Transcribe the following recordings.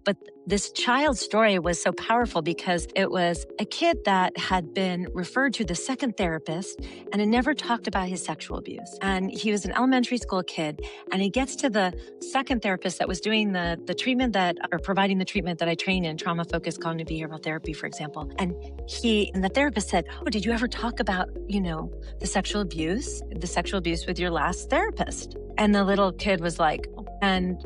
But this child's story was so powerful because it was a kid that had been referred to the second therapist and had never talked about his sexual abuse. And he was an elementary school kid. And he gets to the second therapist that was doing the treatment or providing the treatment that I train in, trauma focused cognitive behavioral therapy, for example. And the therapist said, "Oh, did you ever talk about, the sexual abuse with your last therapist?" And the little kid was like, and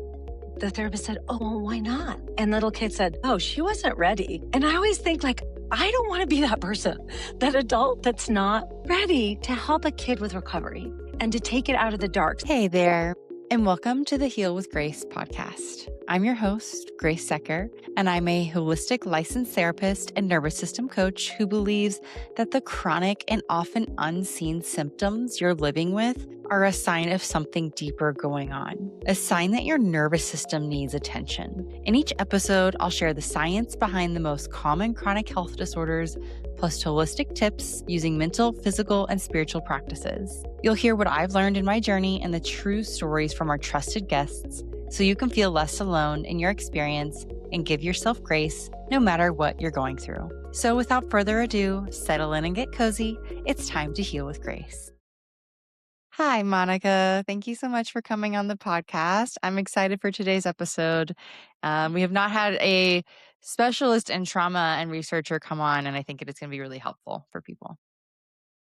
the therapist said, "Oh, well, why not?" And the little kid said, "Oh, she wasn't ready." And I always think like, I don't want to be that person, that adult that's not ready to help a kid with recovery and to take it out of the dark. Hey there, and welcome to the Heal with Grace podcast. I'm your host, Grace Secker, and I'm a holistic licensed therapist and nervous system coach who believes that the chronic and often unseen symptoms you're living with are a sign of something deeper going on, a sign that your nervous system needs attention. In each episode, I'll share the science behind the most common chronic health disorders, plus holistic tips using mental, physical, and spiritual practices. You'll hear what I've learned in my journey and the true stories from our trusted guests, so you can feel less alone in your experience and give yourself grace no matter what you're going through. So without further ado, settle in and get cozy. It's time to heal with grace. Hi, Monica. Thank you so much for coming on the podcast. I'm excited for today's episode. We have not had a specialist in trauma and researcher come on, and I think it is going to be really helpful for people.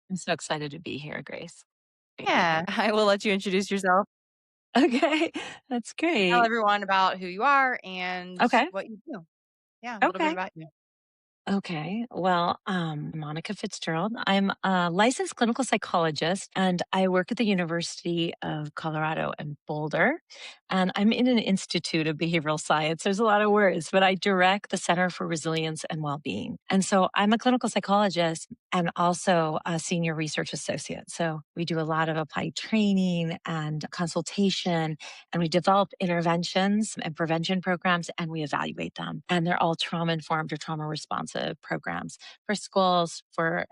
I'm so excited to be here, Grace. Yeah, I will let you introduce yourself. Okay, that's Tell great. everyone about who you are and Okay. what you do. Yeah, a little bit Okay. about you. Okay. Well, Monica Fitzgerald. I'm a licensed clinical psychologist and I work at the University of Colorado in Boulder. And I'm in an institute of behavioral science. There's a lot of words, but I direct the Center for Resilience and Wellbeing. And so I'm a clinical psychologist and also a senior research associate. So we do a lot of applied training and consultation, and we develop interventions and prevention programs and we evaluate them. And they're all trauma informed or trauma responsive programs for schools, for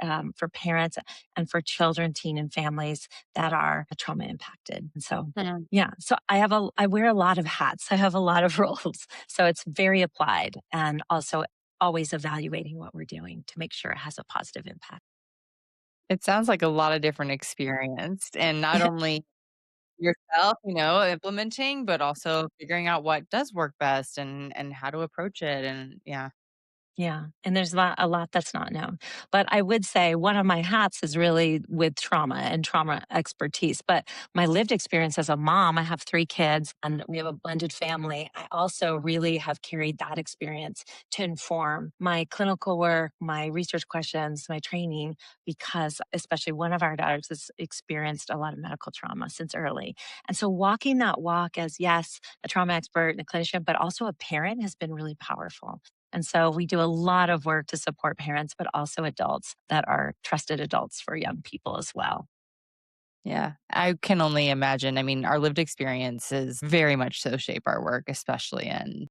parents, and for children, teen, and families that are trauma impacted. And so, Mhm. yeah, so I wear a lot of hats. I have a lot of roles. So it's very applied and also always evaluating what we're doing to make sure it has a positive impact. It sounds like a lot of different experience, and not only yourself, implementing, but also figuring out what does work best and how to approach it. And yeah. Yeah, and there's a lot that's not known. But I would say one of my hats is really with trauma and trauma expertise. But my lived experience as a mom, I have 3 kids and we have a blended family. I also really have carried that experience to inform my clinical work, my research questions, my training, because especially one of our daughters has experienced a lot of medical trauma since early. And so walking that walk as, yes, a trauma expert and a clinician, but also a parent has been really powerful. And so we do a lot of work to support parents, but also adults that are trusted adults for young people as well. Yeah, I can only imagine. I mean, our lived experiences very much so shape our work, especially in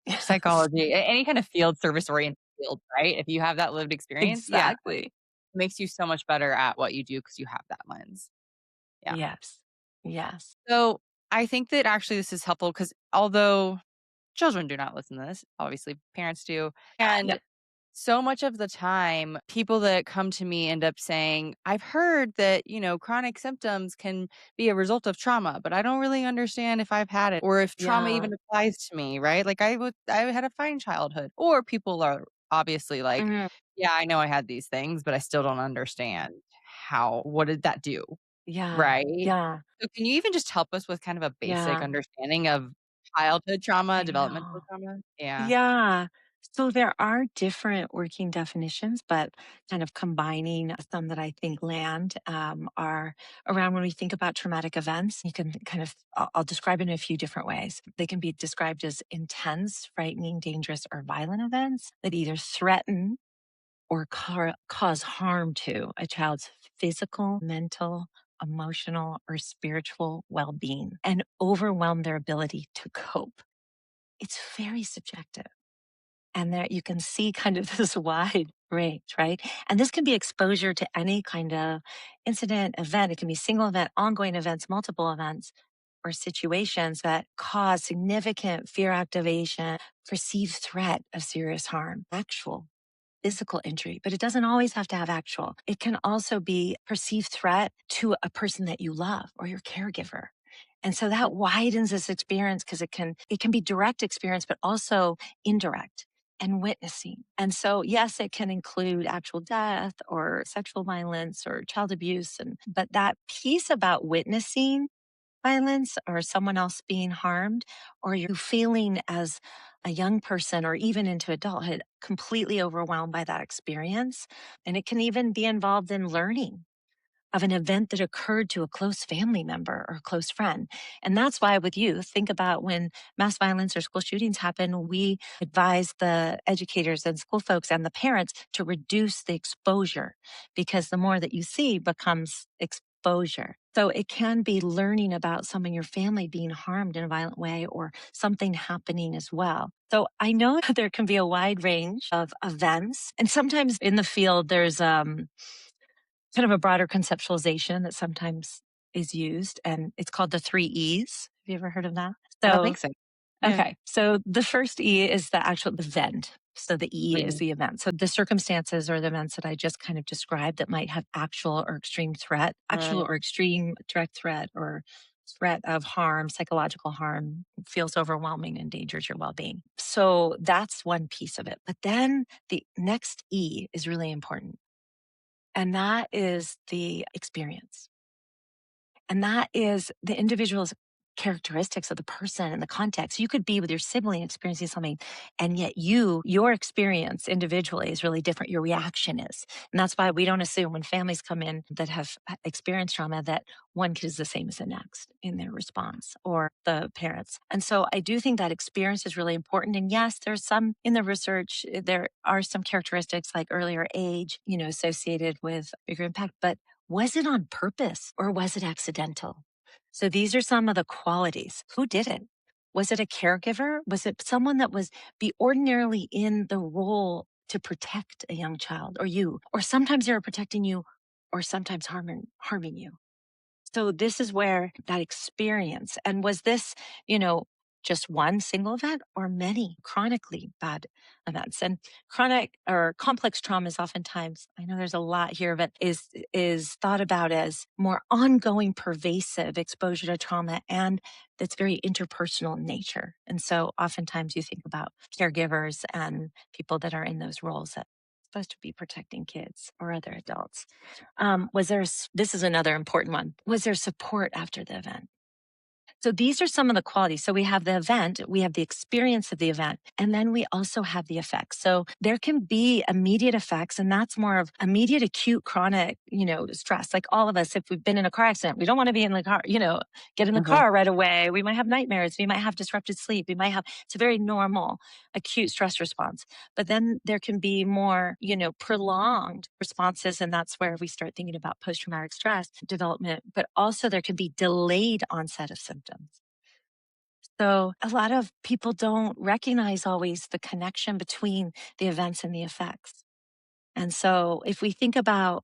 Yes, psychology, any kind of field service oriented field, right? If you have that lived experience, yeah, it exactly. makes you so much better at what you do because you have that lens. Yeah. Yes. Yes. So I think that actually this is helpful because although children do not listen to this, obviously parents do. Yeah. And so much of the time, people that come to me end up saying, I've heard that, chronic symptoms can be a result of trauma, but I don't really understand if I've had it or if trauma Yeah. even applies to me, right? Like I had a fine childhood. Or people are obviously like, Mhm. yeah, I know I had these things, but I still don't understand what did that do? Yeah. Right? Yeah. So can you even just help us with kind of a basic Yeah. understanding of childhood trauma, I developmental know. trauma? Yeah. Yeah. So there are different working definitions, but kind of combining some that I think land are around when we think about traumatic events. You can kind of, I'll describe it in a few different ways. They can be described as intense, frightening, dangerous, or violent events that either threaten or cause harm to a child's physical, mental, emotional, or spiritual well being and overwhelm their ability to cope. It's very subjective. And there you can see kind of this wide range, right? And this can be exposure to any kind of incident, event. It can be single event, ongoing events, multiple events. or situations that cause significant fear activation, perceived threat of serious harm, actual physical injury, but it doesn't always have to have actual. It can also be perceived threat to a person that you love or your caregiver. And so that widens this experience because it can be direct experience, but also indirect and witnessing. And so, yes, it can include actual death or sexual violence or child abuse. But that piece about witnessing violence or someone else being harmed, or you feeling as a young person or even into adulthood completely overwhelmed by that experience. And it can even be involved in learning of an event that occurred to a close family member or close friend. And that's why with youth, think about when mass violence or school shootings happen, we advise the educators and school folks and the parents to reduce the exposure because the more that you see becomes exposure. So it can be learning about some of your family being harmed in a violent way or something happening as well. So I know that there can be a wide range of events. And sometimes in the field, there's kind of a broader conceptualization that sometimes is used, and it's called the three E's. Have you ever heard of that? I don't So, think so. Yeah. okay. So the first E is the actual event. So the E is Mhm. the event. So the circumstances or the events that I just kind of described that might have actual or extreme threat, actual or extreme direct threat or threat of harm, psychological harm, feels overwhelming, endangers your well being. So that's one piece of it. But then the next E is really important. And that is the experience. And that is the individual's characteristics of the person and the context. You could be with your sibling experiencing something, and yet your experience individually is really different. Your reaction is. And that's why we don't assume when families come in that have experienced trauma that one kid is the same as the next in their response or the parents. And so I do think that experience is really important. And yes, there's some in the research, there are some characteristics like earlier age, associated with bigger impact, but was it on purpose or was it accidental? So these are some of the qualities. Who did it? Was it a caregiver? Was it someone that was be ordinarily in the role to protect a young child or you? Or sometimes they were protecting you or sometimes harming you. So this is where that experience, and was this, you know, just one single event or many chronically bad events? And chronic or complex trauma is oftentimes, I know there's a lot here, but is thought about as more ongoing, pervasive exposure to trauma, and that's very interpersonal in nature. And so oftentimes you think about caregivers and people that are in those roles that are supposed to be protecting kids or other adults. This is another important one. Was there support after the event? So these are some of the qualities. So we have the event, we have the experience of the event, and then we also have the effects. So there can be immediate effects, and that's more of immediate, acute, chronic, stress. Like all of us, if we've been in a car accident, we don't want to be in the car, get in the Uh-huh. car right away. We might have nightmares. We might have disrupted sleep. It's a very normal acute stress response. But then there can be more, prolonged responses. And that's where we start thinking about post traumatic stress development. But also there can be delayed onset of symptoms. So a lot of people don't recognize always the connection between the events and the effects. And so if we think about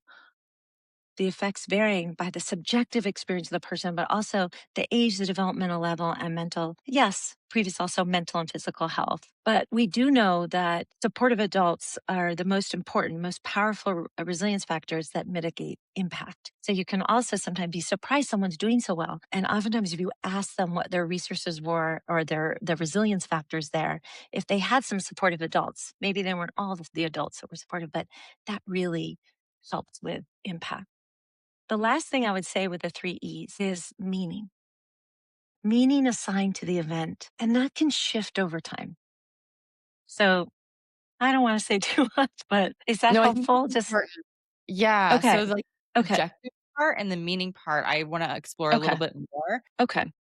the effects varying by the subjective experience of the person, but also the age, the developmental level, and mental, yes, previous also mental and physical health. But we do know that supportive adults are the most important, most powerful resilience factors that mitigate impact. So you can also sometimes be surprised someone's doing so well. And oftentimes if you ask them what their resources were or their resilience factors there, if they had some supportive adults, maybe they weren't all the adults that were supportive, but that really helped with impact. The last thing I would say with the three E's is meaning assigned to the event, and that can shift over time. So I don't want to say too much, but is that No, I think helpful? that's Just important. Yeah. okay. So like Okay. subjective part and the meaning part, I want to explore a little Okay. bit more. Okay.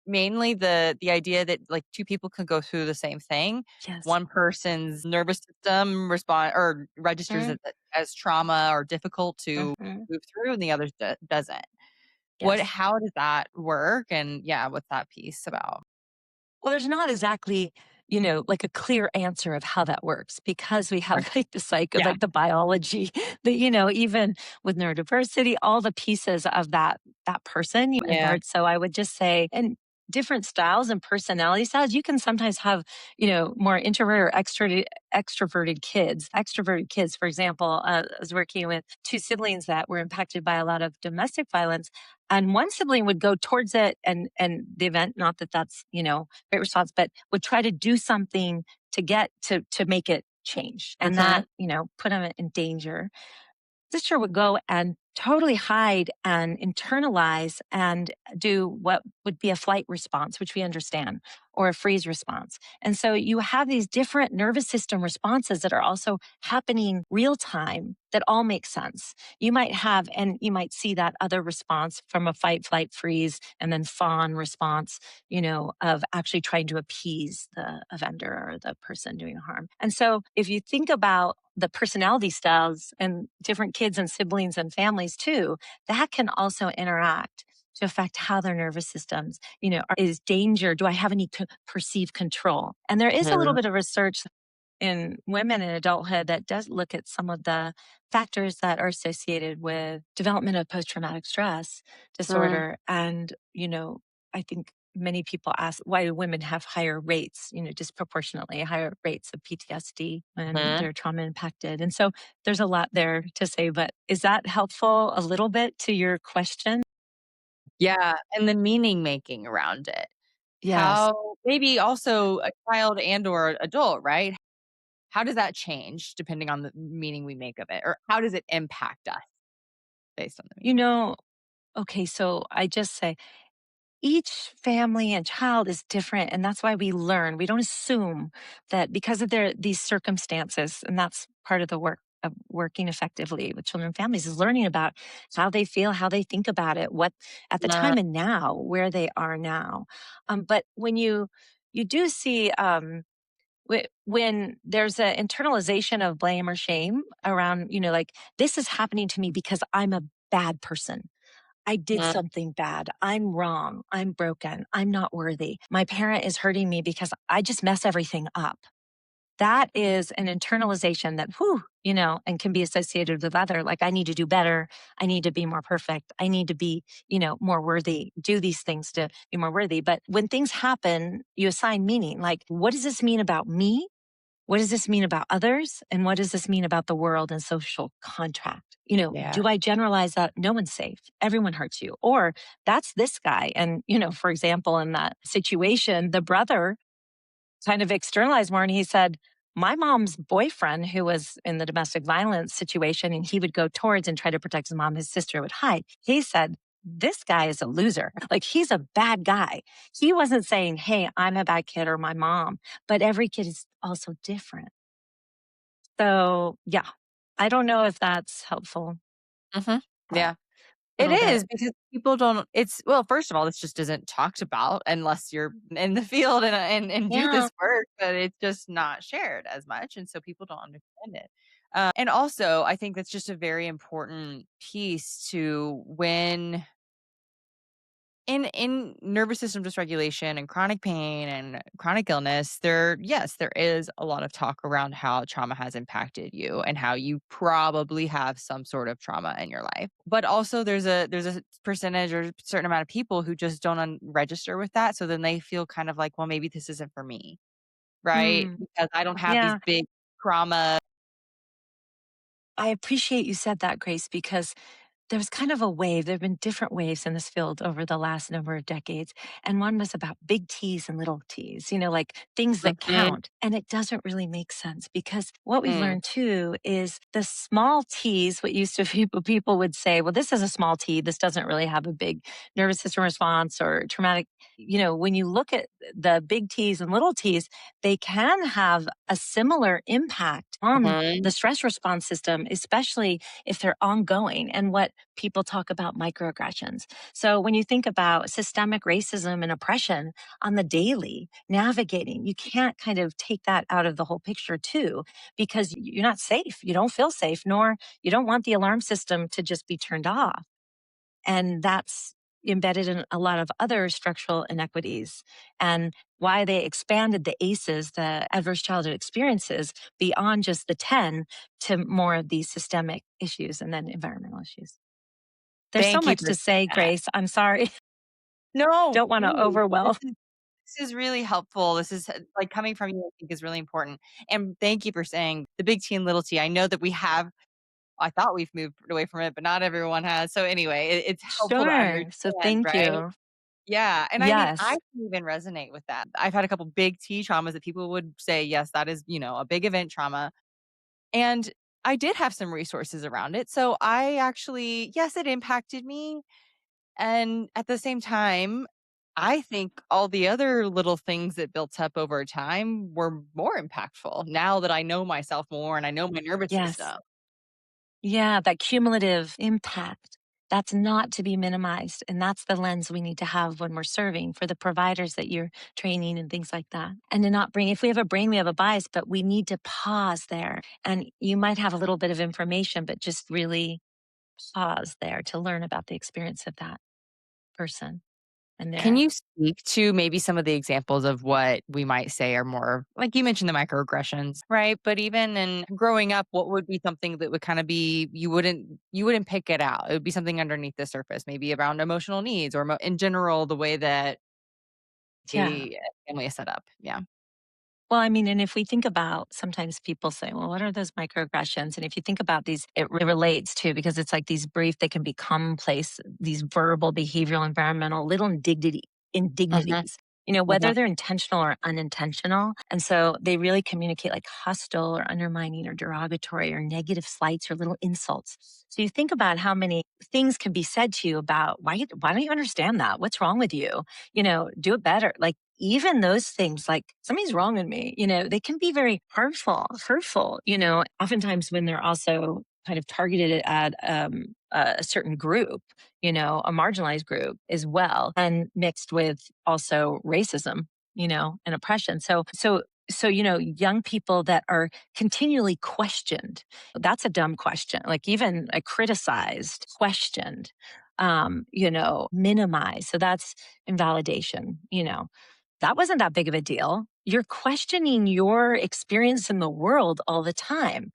Mainly the idea that like two people can go through the same thing. Yes. One person's nervous system respond or registers Mm-hmm. it as trauma or difficult to Mm-hmm. move through, and the other doesn't. Yes. How does that work? And yeah, what's that piece about? Well, there's not exactly. like a clear answer of how that works because we Sure. have like the psycho, Yeah. like the biology, even with neurodiversity, all the pieces of that person in Yeah. part. So I would just say, and different styles and personality styles, you can sometimes have, more introvert or extroverted kids. Extroverted kids, for example, I was working with two siblings that were impacted by a lot of domestic violence, and one sibling would go towards it and the event, not that that's, great response, but would try to do something to get to make it change. And Mhm. that, put them in danger. Sister would go and totally hide and internalize and do what would be a flight response, which we understand, or a freeze response. And so you have these different nervous system responses that are also happening real time that all make sense. You might have, and you might see that other response from a fight, flight, freeze, and then fawn response, of actually trying to appease the offender or the person doing harm. And so if you think about the personality styles and different kids and siblings and families too, that can also interact to affect how their nervous systems, is danger. Do I have any perceived control? And there is a little Mhm. bit of research in women in adulthood that does look at some of the factors that are associated with development of post-traumatic stress Mm. disorder. And, I think many people ask why do women have higher rates, disproportionately higher rates of PTSD when Mhm. they're trauma impacted. And so there's a lot there to say, but is that helpful a little bit to your question? Yeah, and the meaning making around it. Yes. How maybe also a child and or adult, right? How does that change depending on the meaning we make of it? Or how does it impact us based on the You meaning? know, okay, so I just say each family and child is different, and that's why we learn. We don't assume that because of these circumstances, and that's part of the work of working effectively with children and families is learning about how they feel, how they think about it, what at the Uh, time and now, where they are now. But when you do see when there's an internalization of blame or shame around, like this is happening to me because I'm a bad person. I did mm, something bad. I'm wrong. I'm broken. I'm not worthy. My parent is hurting me because I just mess everything up. That is an internalization that, and can be associated with other, like, I need to do better. I need to be more perfect. I need to be, more worthy, do these things to be more worthy. But when things happen, you assign meaning. Like, what does this mean about me? What does this mean about others? And what does this mean about the world and social contract? yeah. Do I generalize that no one's safe? Everyone hurts you. Or that's this guy. And, for example, in that situation, the brother kind of externalized more and he said, my mom's boyfriend, who was in the domestic violence situation, and he would go towards and try to protect his mom, his sister would hide. He said, this guy is a loser. Like he's a bad guy. He wasn't saying, hey, I'm a bad kid or my mom, but every kid is also different. So, yeah, I don't know if that's helpful, Mhm. but Yeah. a It little bit. is because people don't it's well, first of all, this just isn't talked about unless you're in the field and do Yeah. this work, but it's just not shared as much, and so people don't understand it. And also, I think that's just a very important piece to when in nervous system dysregulation and chronic pain and chronic illness, there is a lot of talk around how trauma has impacted you and how you probably have some sort of trauma in your life. But also there's a percentage or certain amount of people who just don't register with that. So then they feel kind of like, well, maybe this isn't for me, right? Mm, Because I don't have these yeah. big trauma. I appreciate you said that, Grace, because there's kind of a wave. There have been different waves in this field over the last number of decades. And one was about big T's and little T's, like things that Mhm. count. And it doesn't really make sense because what we've Mm. learned too is the small T's, what used to people would say, well, this is a small T. This doesn't really have a big nervous system response or traumatic. When you look at the big T's and little T's, they can have a similar impact on Mhm. the stress response system, especially if they're ongoing and what people talk about microaggressions. So when you think about systemic racism and oppression on the daily, navigating, you can't kind of take that out of the whole picture too, because you're not safe. You don't feel safe, nor you don't want the alarm system to just be turned off. And that's, embedded in a lot of other structural inequities, and why they expanded the ACEs, the adverse childhood experiences, beyond just the 10 to more of these systemic issues and then environmental issues. There's so Thank you much for to saying say, that. Grace. I'm sorry. No, Don't want to please. This overwhelm. is this is really helpful. This is like coming from you, I think is really important. And thank you for saying the big T and little T. I know that we have I thought we've moved away from it, but not everyone has. So anyway, it's helpful to Sure. So understand, thank right? you. Yeah. And I mean, I Yes. can even resonate with that. I've had a couple big T traumas that people would say, yes, that is, a big event trauma. And I did have some resources around it. So I actually, yes, it impacted me. And at the same time, I think all the other little things that built up over time were more impactful now that I know myself more and I know my nervous Yes. system. Yeah, that cumulative impact, that's not to be minimized. And that's the lens we need to have when we're serving for the providers that you're training and things like that. And to not bring, if we have a brain, we have a bias, but we need to pause there. And you might have a little bit of information, but just really pause there to learn about the experience of that person and Can their, you speak to maybe some of the examples of what we might say are more like you mentioned the microaggressions, right? But even in growing up, what would be something that would kind of be you wouldn't pick it out. It would be something underneath the surface, maybe around emotional needs or in general the way that yeah. a family is set up. Yeah. Well, I mean, and if we think about sometimes people say, well, what are those microaggressions? And if you think about these, it relates to because it's like these brief, they can be commonplace, these verbal, behavioral, environmental, little Mhm, indignities, mhm. whether they're intentional or unintentional. And so they really communicate like hostile or undermining or derogatory or negative slights or little insults. So you think about how many things can be said to you about why don't you understand that? What's wrong with you? Do it better. Like even those things, like something's wrong with me, they can be very hurtful, oftentimes when they're also kind of targeted at a certain group, a marginalized group as well, and mixed with also racism, and oppression. So, young people that are continually questioned, that's a dumb question. Like even a criticized, questioned, minimized. So that's invalidation, that wasn't that big of a deal. You're questioning your experience in the world all the time.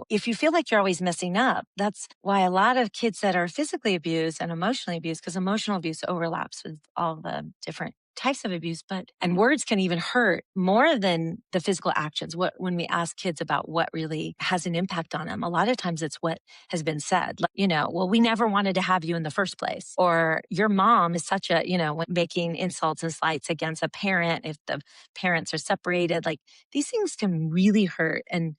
If you feel like you're always messing up, that's why a lot of kids that are physically abused and emotionally abused, because emotional abuse overlaps with all the different types of abuse, and words can even hurt more than the physical actions. When we ask kids about what really has an impact on them, a lot of times it's what has been said. Like, well, we never wanted to have you in the first place, or your mom is such a, when making insults and slights against a parent if the parents are separated. Like these things can really hurt. And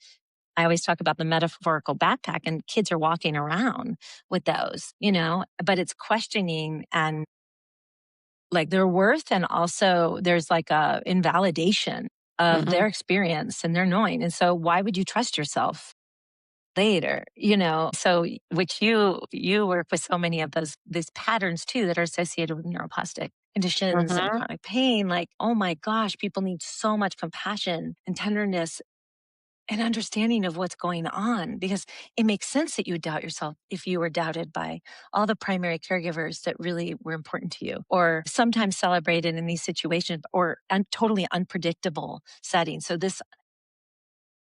I always talk about the metaphorical backpack, and kids are walking around with those, but it's questioning and like their worth. And also there's like a invalidation of Mhm. their experience and their knowing. And so why would you trust yourself later, So which you work with so many of these patterns too that are associated with neuroplastic conditions and Mhm. chronic pain. Like, oh my gosh, people need so much compassion and tenderness an understanding of what's going on because it makes sense that you would doubt yourself if you were doubted by all the primary caregivers that really were important to you or sometimes celebrated in these situations or totally unpredictable settings. So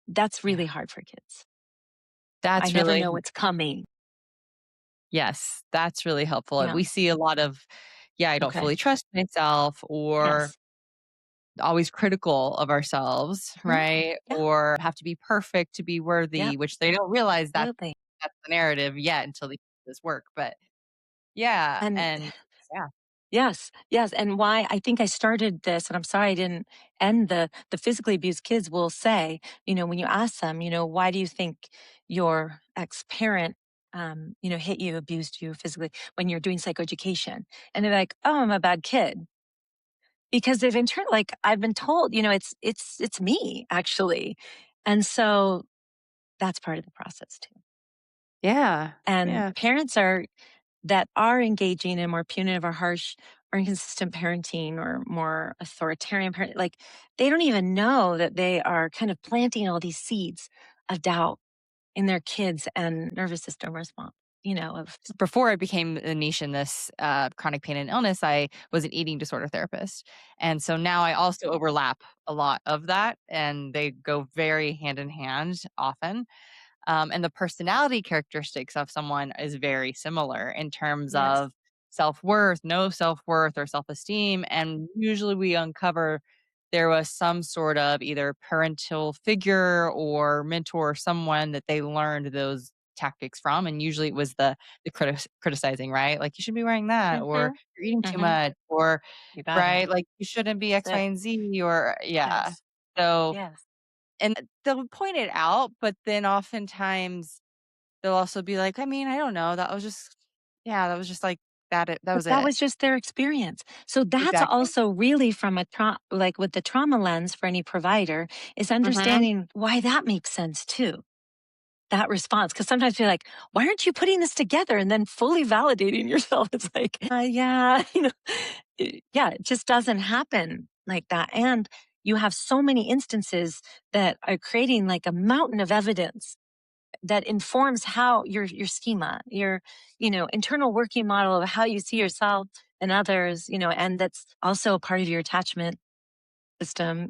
that's Yeah. really hard for kids. I That's never really know what's coming. yes, that's really helpful. Yeah. We see a lot of, yeah, I don't Okay. fully trust myself or Yes. always critical of ourselves, Mhm. right? Yeah. Or have to be perfect to be worthy, Yep. which they don't realize that Absolutely. that's the narrative yet until they do this work. But yeah, And and yeah. yes, yes, and why I think I started this, and I'm sorry I didn't end the physically abused kids will say, when you ask them, why do you think your ex-parent, hit you, abused you physically when you're doing psychoeducation? And they're like, oh, I'm a bad kid. Because they've like I've been told, it's me actually. And so that's part of the process too. Yeah. And Yeah. parents that are engaging in more punitive or harsh or inconsistent parenting or more authoritarian parenting, like they don't even know that they are kind of planting all these seeds of doubt in their kids and nervous system response. of Before I became a niche in this chronic pain and illness, I was an eating disorder therapist. And so now I also overlap a lot of that, and they go very hand in hand often. And the personality characteristics of someone is very similar in terms yes. of self worth, no self worth, or self esteem. And usually we uncover there was some sort of either parental figure or mentor, someone that they learned those tactics from. And usually it was the criticizing, right? Like, you should be wearing that, or Mhm. you're eating too Mhm. much, or You got it. right, like you shouldn't be X, Y, That's it. and Z, or yeah. Yes. So Yes. and they'll point it out, but then oftentimes they'll also be like, "I mean, I don't know, that was just yeah, that was just like that But was that it." was just their experience. So that's Exactly. also really from like with the trauma lens for any provider is Mhm. understanding why that makes sense too. That response. Cause sometimes you're like, why aren't you putting this together? And then fully validating yourself. It's like, yeah, yeah, it just doesn't happen like that. And you have so many instances that are creating like a mountain of evidence that informs how your schema, your, internal working model of how you see yourself and others, and that's also a part of your attachment system,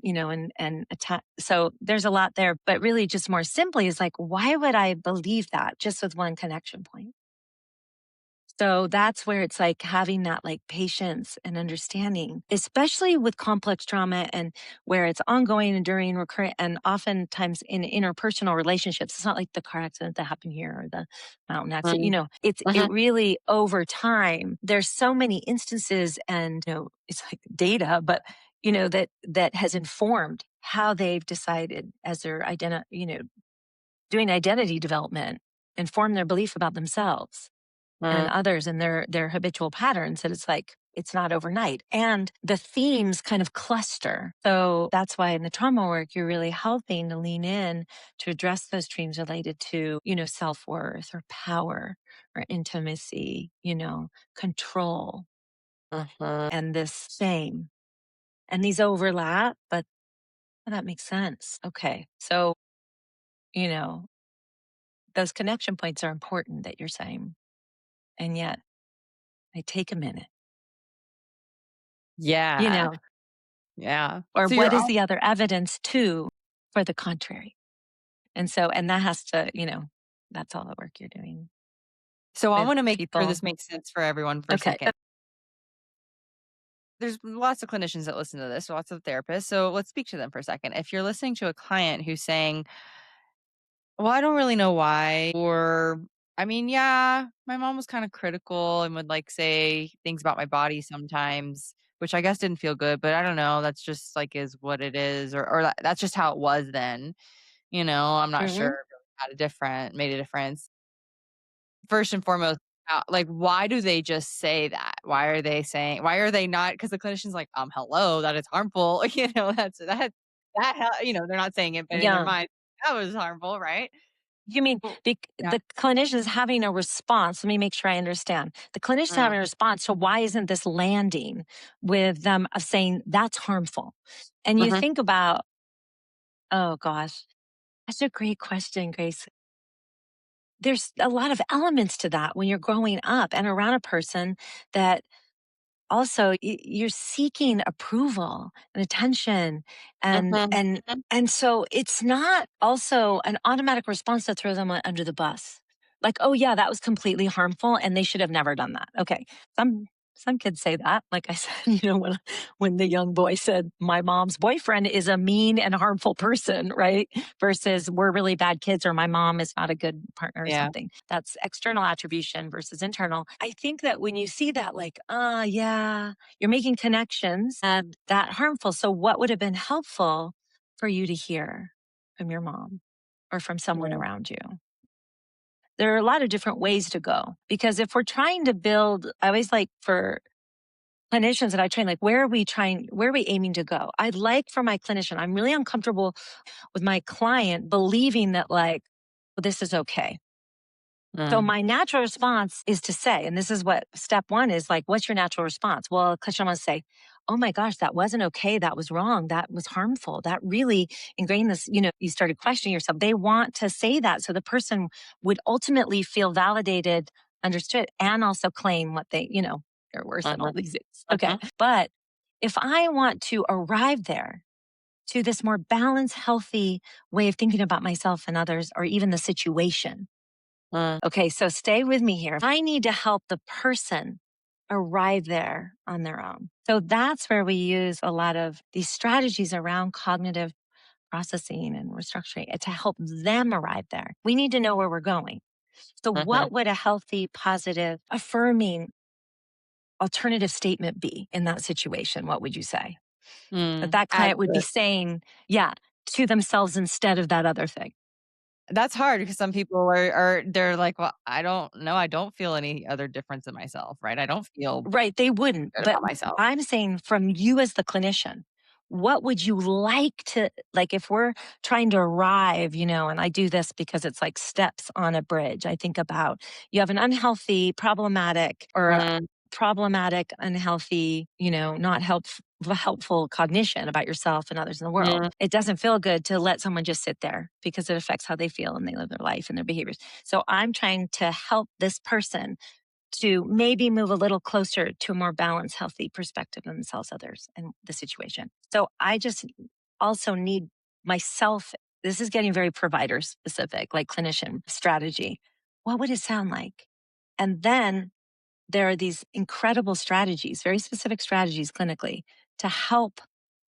and attack. So there's a lot there, but really just more simply is like, why would I believe that just with one connection point? So that's where it's like having that like patience and understanding, especially with complex trauma and where it's ongoing, enduring, recurrent, and oftentimes in interpersonal relationships. It's not like the car accident that happened here or the mountain accident. Mhm. It Mhm. really over time. There's so many instances, and it's like data, but that has informed how they've decided as they're doing identity development, inform their belief about themselves and Mhm. others and their habitual patterns, that it's like it's not overnight, and the themes kind of cluster. So that's why in the trauma work you're really helping to lean in to address those dreams related to self-worth or power or intimacy, control, Mhm. and this shame, and these overlap, but that makes sense. Okay, so you know those connection points are important that you're saying, and yet they take a minute, you Yeah. know Yeah. or So you're what is all the other evidence too for the contrary? And that has to, that's all the work you're doing so I with wanna make sure people. this makes sense for everyone for a Okay. second. There's lots of clinicians that listen to this, lots of therapists, so let's speak to them for a second. If you're listening to a client who's saying, "Well, I don't really know why," or, "I mean, yeah, my mom was kinda critical and would, like, say things about my body sometimes, which I guess didn't feel good, but I don't know, that's just, like, is what it is, or that's just how it was then, I'm not sure Hmm. if it made a difference." First and foremost, like, why do they just say that? Why are they not? Because the clinician's like, hello, that is harmful." They're not saying it, but in their Yeah. mind, that was harmful, right? You mean Well, yeah. the clinician is having a response? Let me make sure I understand. The clinician Mm, having a response. So why isn't this landing with them of saying that's harmful? And you mhm, think about, oh gosh, that's a great question, Grace. There's a lot of elements to that when you're growing up and around a person that also you're seeking approval and attention, and mhm, and mhm. and so it's not also an automatic response to throw them under the bus, like, oh yeah, that was completely harmful and they should have never done that. Okay, some kids say that, like I said, when the young boy said my mom's boyfriend is a mean and harmful person, right, versus we're really bad kids or my mom is not a good partner or Yeah. something. That's external attribution versus internal. I think that when you see that, like, yeah, you're making connections and that harmful. So, what would have been helpful for you to hear from your mom or from someone Mm, around you? There are a lot of different ways to go because if we're trying to build, I always like for clinicians that I train, like, where are we aiming to go? I'd like for my clinician, I'm really uncomfortable with my client believing that, like, well, this is okay. So mm, my natural response is to say, and this is what step one is like, what's your natural response? Well, clinician wants to say, oh my gosh, that wasn't okay. That was wrong. That was harmful. That really ingrained this, you started questioning yourself. They want to say that. So the person would ultimately feel validated understood and also claim what they're worse than all Mhm. these things. Okay. Mhm. But if I want to arrive there to this more balanced, healthy way of thinking about myself and others, or even the situation. Mm. Okay, so stay with me here. I need to help the person arrive there on their own. So that's where we use a lot of these strategies around cognitive processing and restructuring to help them arrive there. We need to know where we're going. So, Mhm. what would a healthy, positive, affirming alternative statement be in that situation? What would you say? That Mm. that client would be saying, yeah, to themselves instead of that other thing. That's hard because some people are they're like, "Well, I don't know. I don't feel any other difference in myself, right? I don't feel Right, they wouldn't, good but about myself." I'm saying from you as the clinician, what would you like to like if we're trying to arrive, and I do this because it's like steps on a bridge. I think about you have an unhealthy, problematic or Mm. problematic, unhealthy, not helpful cognition about yourself and others in the world. Mm. It doesn't feel good to let someone just sit there because it affects how they feel and they live their life and their behaviors. So I'm trying to help this person to maybe move a little closer to a more balanced, healthy perspective of themselves, others, and the situation. So I just also need myself. This is getting very provider specific, like clinician strategy. What would it sound like? And then there are these incredible strategies, very specific strategies clinically to help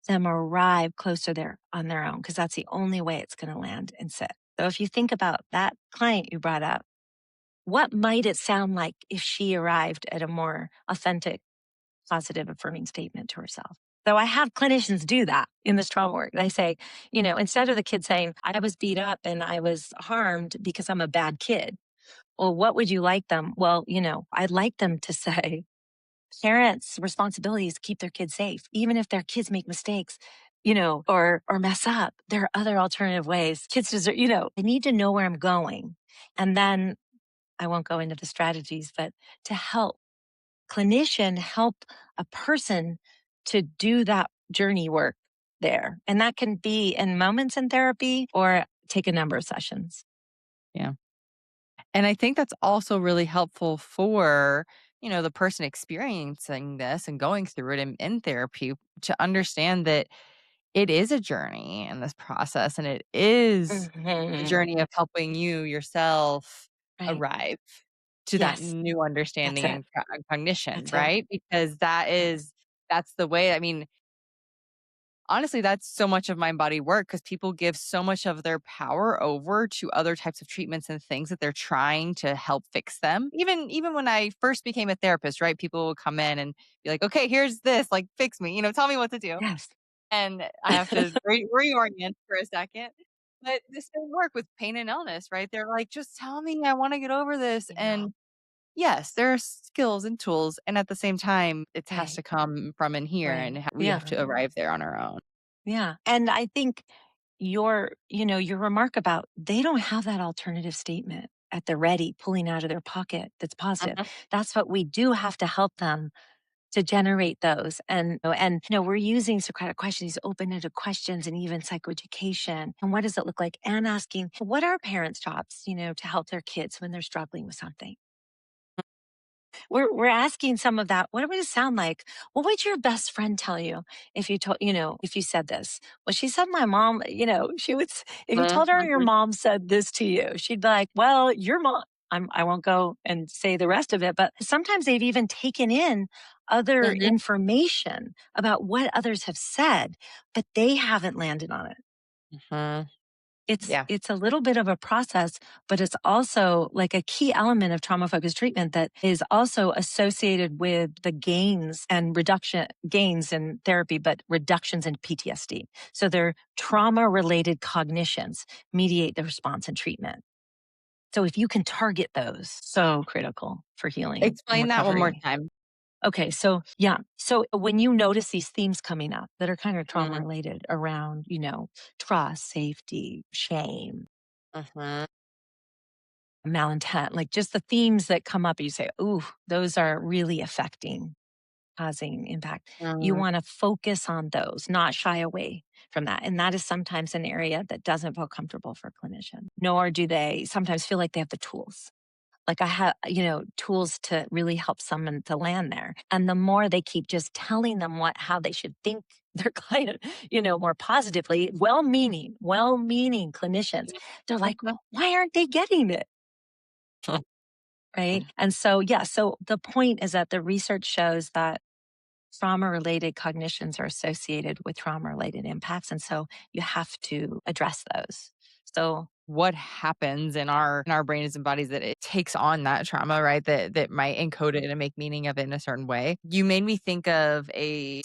them arrive closer there on their own, because that's the only way it's going to land and sit. So if you think about that client you brought up, what might it sound like if she arrived at a more authentic, positive, affirming statement to herself? So I have clinicians do that in this trauma work. They say, instead of the kid saying, I was beat up and I was harmed because I'm a bad kid. Well, what would you like them? Well, I'd like them to say, parents' responsibility is to keep their kids safe, even if their kids make mistakes, or mess up. There are other alternative ways. Kids deserve, I need to know where I'm going. And then I won't go into the strategies, but to help clinician help a person to do that journey work there. And that can be in moments in therapy or take a number of sessions. Yeah. And I think that's also really helpful for, the person experiencing this and going through it in therapy to understand that it is a journey in this process and it is the Hmm. journey of helping you yourself Right. arrive to that Yes. new That's understanding it. and cognition, That's it. right? Because that's the way. I mean, honestly, that's so much of mind body work because people give so much of their power over to other types of treatments and things that they're trying to help fix them. Even when I first became a therapist, right? People would come in and be like, "Okay, here's this, like fix me, tell me what to do." Yes. And I have to reorient for a second. But the same work with pain and illness, right? They're like, "Just tell me, I want to get over this." I know. And yes, there are skills and tools, and at the same time, it has Right. to come from in here, Right. and we have Yeah. to arrive there on our own. Yeah. And I think your remark about they don't have that alternative statement at the ready, pulling out of their pocket that's positive. Mhm. That's what we do have to help them to generate those. And we're using Socratic questions, open-ended questions, and even psychoeducation. And what does it look like? And asking, what are parents' jobs, to help their kids when they're struggling with something? We're asking some of that. What would it sound like? What would your best friend tell you if if you said this? Well, she said my mom, she would, if you Mhm, told her your mhm, mom said this to you, she'd be like, well, your mom, I won't go and say the rest of it, but sometimes they've even taken in other mhm, information about what others have said, but they haven't landed on it. mhm. It's Yeah. it's a little bit of a process, but it's also like a key element of trauma-focused treatment that is also associated with the gains in therapy, but reductions in PTSD. So they're trauma-related cognitions mediate the response and treatment. So if you can target those, so critical for healing and Explain that one more recovery. time. Okay, so yeah. So when you notice these themes coming up that are kind of trauma Mhm, related around, trust, safety, shame, mhm, malintent, like just the themes that come up, you say, ooh, those are really affecting, causing impact. You mhm. want to focus on those, not shy away from that. And that is sometimes an area that doesn't feel comfortable for a clinician, nor do they sometimes feel like they have the tools. Like I have, tools to really help someone to land there. And the more they keep just telling them how they should think their client, more positively, well meaning clinicians, they're like, why aren't they getting it? Right. And so, yeah, so the point is that the research shows that trauma related cognitions are associated with trauma related impacts. And so you have to address those. So, What happens in our brains and bodies that it takes on that trauma, right? That might encode it and make meaning of it in a certain way. You made me think of a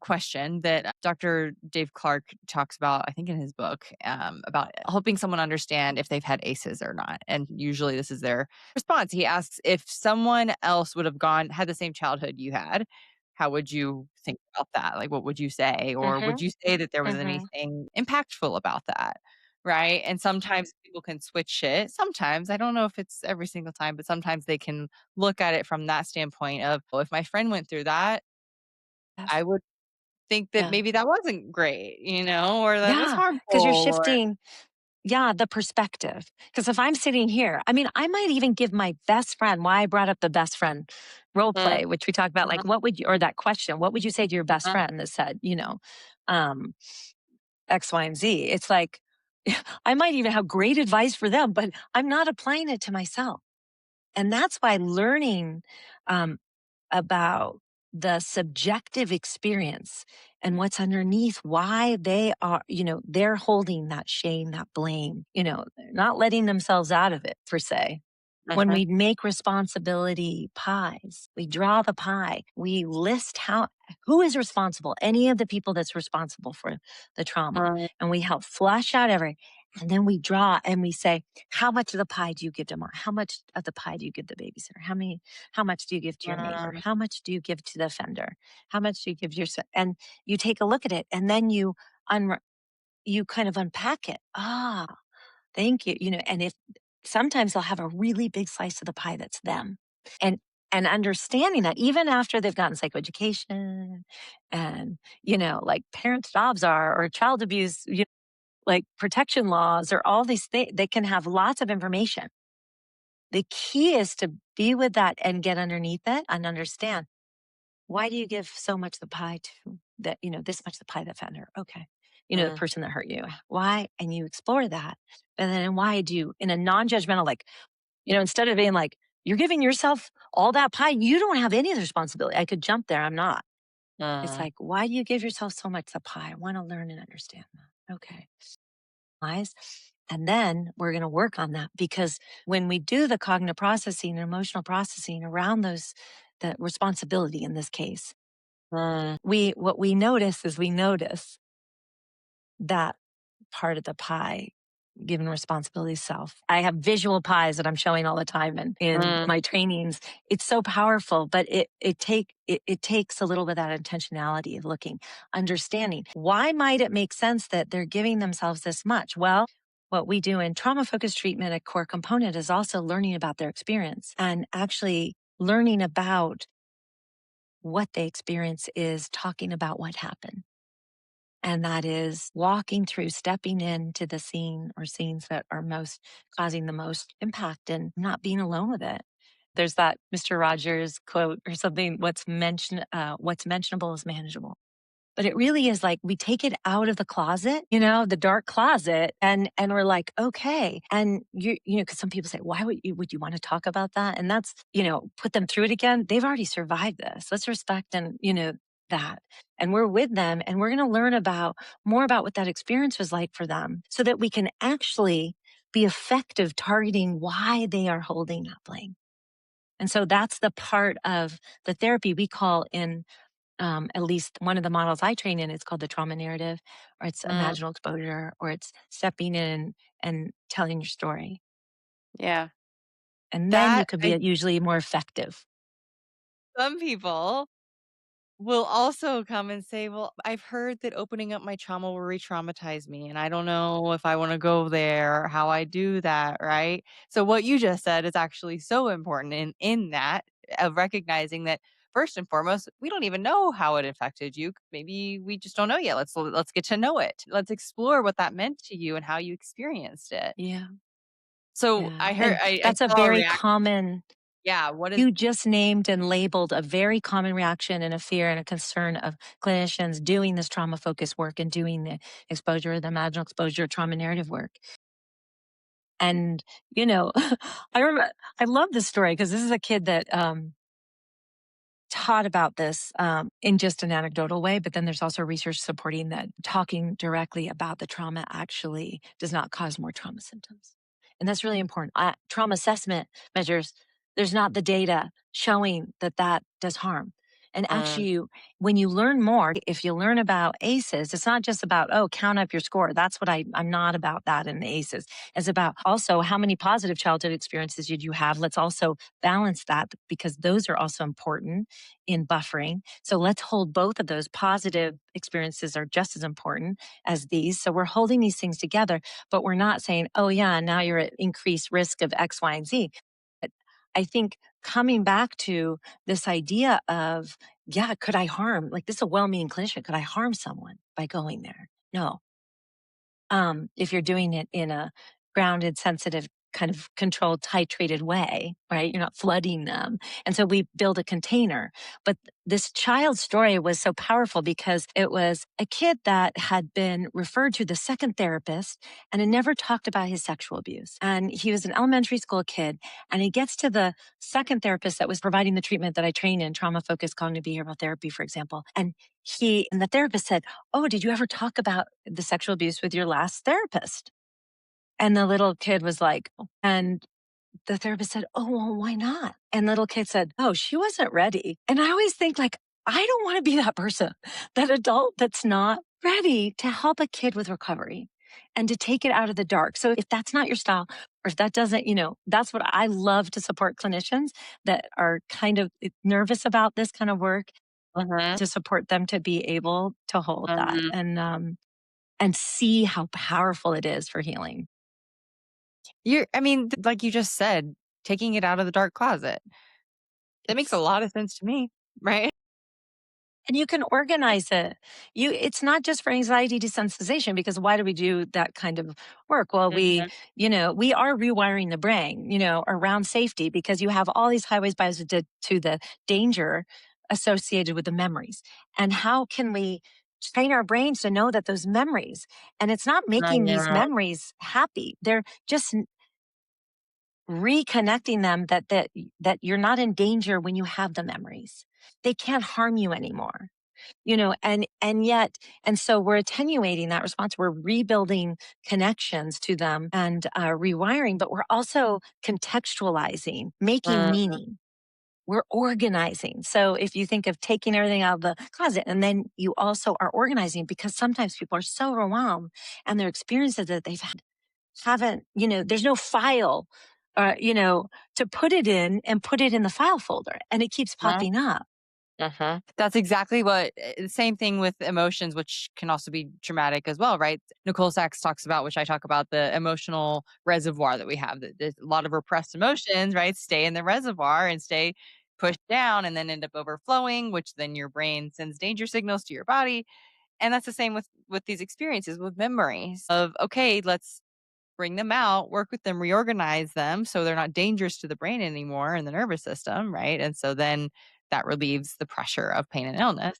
question that Dr. Dave Clark talks about, I think in his book, about helping someone understand if they've had ACEs or not. And usually this is their response. He asks if someone else would have had the same childhood you had, how would you think about that? Like, what would you say? Or would hmm you say that there was hmm anything impactful about that? Right? And sometimes people can switch it. Sometimes, I don't know if it's every single time, but sometimes they can look at it from that standpoint of, "Well, if my friend went through that, yes. I would think that Yeah. maybe that wasn't great, or that was Yeah. harmful," Because you're or shifting, yeah, the perspective. Because if I'm sitting here, I mean, I might even give my best friend, why I brought up the best friend role Mm, play, which we talked about, like, mhm, what would you, or that question, what would you say to your best mhm, friend that said, um, X, Y, and Z? It's like, I might even have great advice for them, but I'm not applying it to myself. And that's why learning um, about the subjective experience and what's underneath why they are, they're holding that shame, that blame, they're not letting themselves out of it per se. When mhm, we make responsibility pies, we draw the pie, we list who is responsible, any of the people that's responsible for the trauma, mm, and we help flush out and then we draw and we say, how much of the pie do you give to mom? How much of the pie do you give the babysitter? How much do you give to your neighbor? mm, How much do you give to the offender? How much do you give to yourself? And you take a look at it and then you kind of unpack it. Ah, thank you. And if sometimes they'll have a really big slice of the pie that's them. And understanding that even after they've gotten psychoeducation and, like parents' jobs are or child abuse, like protection laws or all these things, they can have lots of information. The key is to be with that and get underneath it and understand, why do you give so much the pie to that, this much the pie that offender? Okay. The mm, person that hurt you. Why? And you explore that. And then why do you, in a non judgmental, like, instead of being like, you're giving yourself all that pie, you don't have any of the responsibility. I could jump there. I'm not. It's mm, like, why do you give yourself so much the pie? I want to learn and understand that. Okay. Eyes. And then we're going to work on that because when we do the cognitive processing and emotional processing around the responsibility in this case, mm, what we notice is we notice that part of the pie given responsibility self. I have visual pies that I'm showing all the time in mm, my trainings. It's so powerful, but it takes a little bit of that intentionality of looking, understanding. Why might it make sense that they're giving themselves this much? Well, what we do in trauma focused treatment, a core component is also learning about their experience and actually learning about what they experience is talking about what happened. And that is walking through, stepping into the scene or scenes that are most causing the most impact and not being alone with it. There's that Mr. Rogers quote or something, what's mentionable is manageable. But it really is like we take it out of the closet, the dark closet, and we're like, okay. And because some people say, why would you want to talk about that? And that's, put them through it again. They've already survived this. Let's respect and that. And we're with them and we're going to learn about more about what that experience was like for them so that we can actually be effective targeting why they are holding that blame. And so that's the part of the therapy we call in at least one of the models I train in, it's called the trauma narrative, or it's mm. imaginal exposure, or it's stepping in and telling your story. Yeah. And then you That could be I usually more effective. Some people will also come and say, "Well, I've heard that opening up my trauma will re-traumatize me, and I don't know if I wanna go there or how I do that," right? So what you just said is actually so important in that, of recognizing that first and foremost, we don't even know how it affected you. Maybe we just don't know yet. Let's get to know it. Let's explore what that meant to you and how you experienced it. Yeah. So Yeah, I heard and I that's a saw a very reaction. common Yeah, what is you just named and labeled a very common reaction and a fear and a concern of clinicians doing this trauma-focused work and doing the exposure, the imaginal exposure, trauma narrative work. And, you know, I love this story because this is a kid that, taught about this in just an anecdotal way, but then there's also research supporting that talking directly about the trauma actually does not cause more trauma symptoms. And that's really important. Trauma assessment measures, there's not the data showing that that does harm. And mm, actually, when you learn more, if you learn about ACEs, it's not just about, oh, count up your score. That's what I'm not about that in the ACEs. It's about also how many positive childhood experiences did you have? Let's also balance that because those are also important in buffering. So let's hold both of those. Positive experiences are just as important as these. So we're holding these things together, but we're not saying, oh, yeah, now you're at increased risk of X, Y, and Z. But I think coming back to this idea of, yeah, could I harm? Like, this is a well meaning clinician. Could I harm someone by going there? No. If you're doing it in a grounded, sensitive, kind of controlled, titrated way, right? You're not flooding them. And so we build a container. But this child's story was so powerful because it was a kid that had been referred to the second therapist and had never talked about his sexual abuse. And he was an elementary school kid. And he gets to the second therapist that was providing the treatment that I train in, trauma focused cognitive behavioral therapy, for example. And the therapist said, oh, did you ever talk about the sexual abuse with your last therapist? And the little kid was like, "Oh." And the therapist said, oh, well, why not? And the little kid said, oh, she wasn't ready. And I always think like, I don't want to be that person, that adult that's not ready to help a kid with recovery and to take it out of the dark. So if that's not your style, or if that doesn't, that's what I love to support clinicians that are kind of nervous about this kind of work, mhm, to support them to be able to hold that mhm. and see how powerful it is for healing. I mean, like you just said, taking it out of the dark closet. That makes a It's lot of sense to me, right? and you can organize it. It's not just for anxiety desensitization because why do we do that kind of work? Well, Mhm, we are rewiring the brain, around safety because you have all these highways byways to the danger associated with the memories. And how can we train our brains to know that those memories, and it's not I making these know. memories happy. They're just reconnecting them that you're not in danger when you have the memories. They can't harm you anymore. And so we're attenuating that response. We're rebuilding connections to them and rewiring, but we're also contextualizing, making Mm, meaning. We're organizing. So if you think of taking everything out of the closet and then you also are organizing because sometimes people are so overwhelmed and their experiences that they've had haven't, there's no file, to put it in and put it in the file folder and it keeps mhm, popping up. mhm. That's exactly what same thing with emotions, which can also be traumatic as well, right? Nicole Sachs talks about, which I talk about, the emotional reservoir that we have. That there's a lot of repressed emotions, right? Stay in the reservoir and stay pushed down and then end up overflowing, which then your brain sends danger signals to your body. And that's the same with these experiences with memories of, okay, let's bring them out, work with them, reorganize them so they're not dangerous to the brain anymore and the nervous system, right? And so then that relieves the pressure of pain and illness.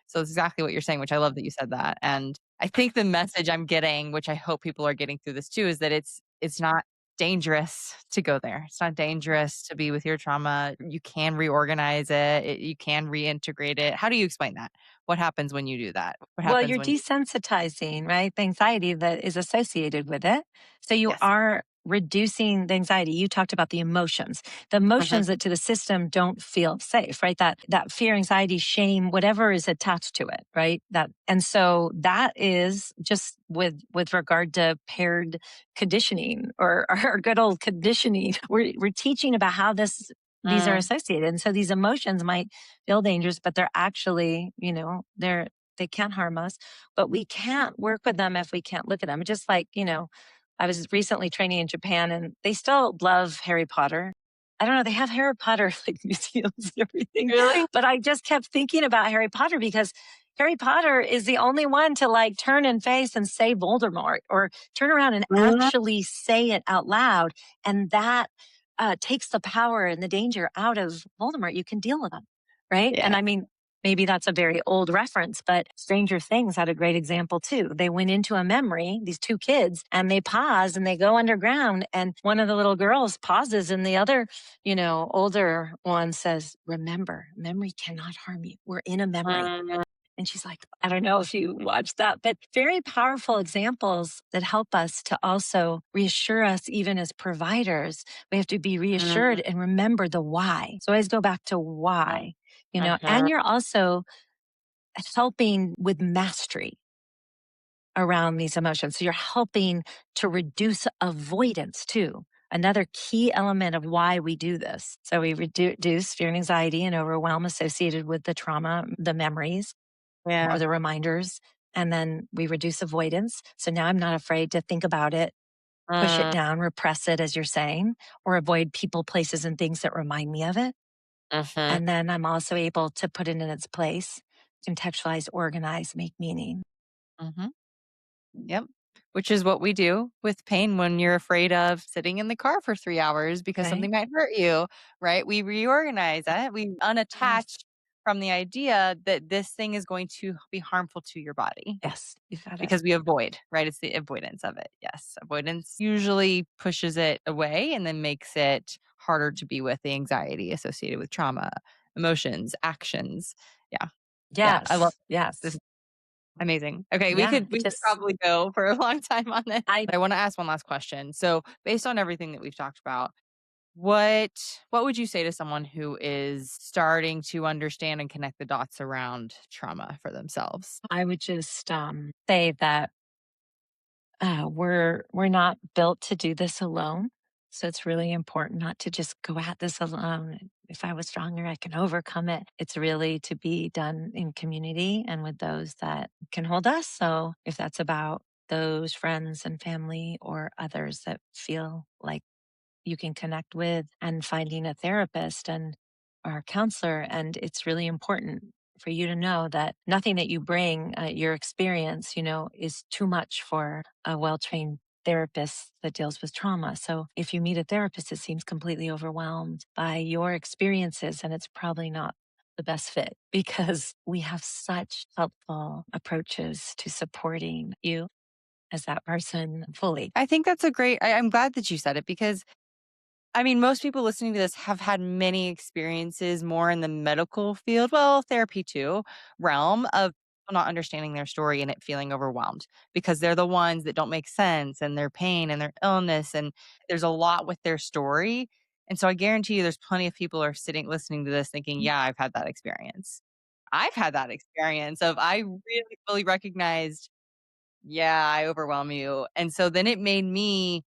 So it's exactly what you're saying, which I love that you said that. And I think the message I'm getting, which I hope people are getting through this too, is that it's not dangerous to go there. It's not dangerous to be with your trauma. You can reorganize you can reintegrate it. How do you explain that? What happens when you do that? What Well, happens you're when you desensitizing, right? The anxiety that is associated with it. So you Yes. are reducing the anxiety. You talked about the Mhm. emotions that to the system don't feel safe, right? That fear, anxiety, shame, whatever is attached to it, right? And so that is just with regard to paired conditioning or our good old conditioning. We're teaching about how these are Mm, associated. And so these emotions might feel dangerous, but they're actually, they can't harm us, but we can't work with them if we can't look at them. Just like, I was recently training in Japan and they still love Harry Potter. I don't know, they have Harry Potter like museums and everything. really? But I just kept thinking about Harry Potter because Harry Potter is the only one to like turn and face and say Voldemort or turn around and Mhm. actually say it out loud. And that takes the power and the danger out of Voldemort. You can deal with them, right? Yeah. And I mean, maybe that's a very old reference, but Stranger Things had a great example too. They went into a memory, these two kids, and they pause and they go underground. And one of the little girls pauses, and the other, older one says, "Remember, memory cannot harm you. We're in a memory." Mhm. And she's like, I don't know if you watched that, but very powerful examples that help us to also reassure us, even as providers. We have to be reassured Mhm. and remember the why. So always go back to why, and Mhm. you're also helping with mastery around these emotions. So you're helping to reduce avoidance too. Another key element of why we do this. So we reduce fear and anxiety and overwhelm associated with the trauma, the memories or Yeah. the reminders. And then we reduce avoidance. So now I'm not afraid to think about it, push it Mm. down, repress it, as you're saying, or avoid people, places, and things that remind me of it. Mhm. And then I'm also able to put it in its place, contextualize, organize, make meaning. Mhm. Yep. Which is what we do with pain when you're afraid of sitting in the car for 3 hours because Right? something might hurt you, right? We reorganize it. We Yes. unattach from the idea that this thing is going to be harmful to your body Yes. You got it. because we avoid, right? It's the avoidance of it. Yes. Avoidance usually pushes it away and then makes it harder to be with the anxiety associated with trauma, emotions, actions. Yeah. Yeah. I love Yes. this. Yes. Amazing. Okay, we Yeah. could It we could just, probably go for a long time on this. I, I wanna ask one last question. So, based on everything that we've talked about, what what would you say to someone who is starting to understand and connect the dots around trauma for themselves? I would just say that we're not built to do this alone. So it's really important not to just go at this alone. If I was stronger, I can overcome it. It's really to be done in community and with those that can hold us. So if that's about those friends and family or others that feel like you can connect with, and finding a therapist and or a counselor. And it's really important for you to know that nothing that you bring, your experience, is too much for a well trained therapist that deals with trauma. So if you meet a therapist that seems completely overwhelmed by your experiences, and it's probably not the best fit because we have such helpful approaches to supporting you as that person fully. I think that's a great I'm glad that you said it because I mean, most people listening to this have had many experiences more in the medical field, well, therapy too, realm of people not understanding their story and it feeling overwhelmed because they're the ones that don't make sense and their pain and their illness. And there's a lot with their story. And so I guarantee you there's plenty of people are sitting listening to this thinking, yeah, I've had that experience. I've had that experience of I really fully recognized, yeah, I overwhelm you. And so then it made me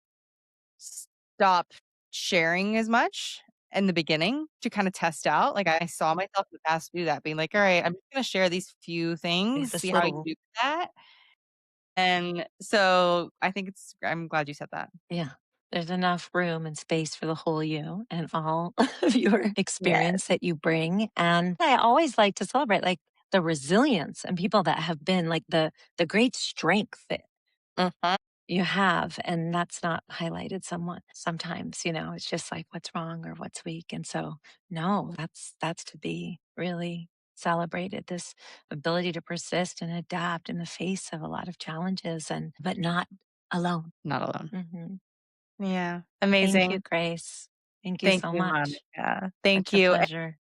stop sharing as much in the beginning to kinda test out, like, I saw myself in the past do that, being like, "Alright, I'm just gonna share these few things, see This how I little do that." And so I think I'm glad you said that. Yeah. There's enough room and space for the whole you and all of your Yes. experience that you bring. And I always like to celebrate like the resilience and people that have been like the great strength that Mhm. you have. And that's not highlighted somewhat sometimes, it's just like what's wrong or what's weak. And so no, that's to be really celebrated. This ability to persist and adapt in the face of a lot of challenges and but not alone. Not alone. Hmm. Yeah. Thank you, Amazing. Grace. Thank you Thank so you, much. Monica. Thank Such a you. pleasure.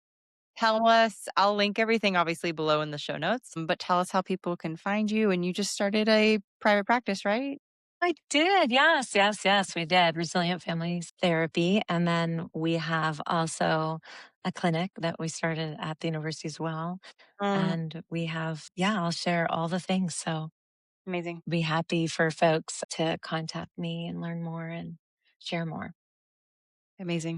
Tell us I'll link everything obviously below in the show notes, but tell us how people can find you, and you just started a private practice, right? I did. Yes, yes, yes, we did. Resilient Families Therapy. And then we have also a clinic that we started at the university as well. Mm, And we have, yeah, I'll share all the things. So amazing. be happy for folks to contact me and learn more and share more. Amazing.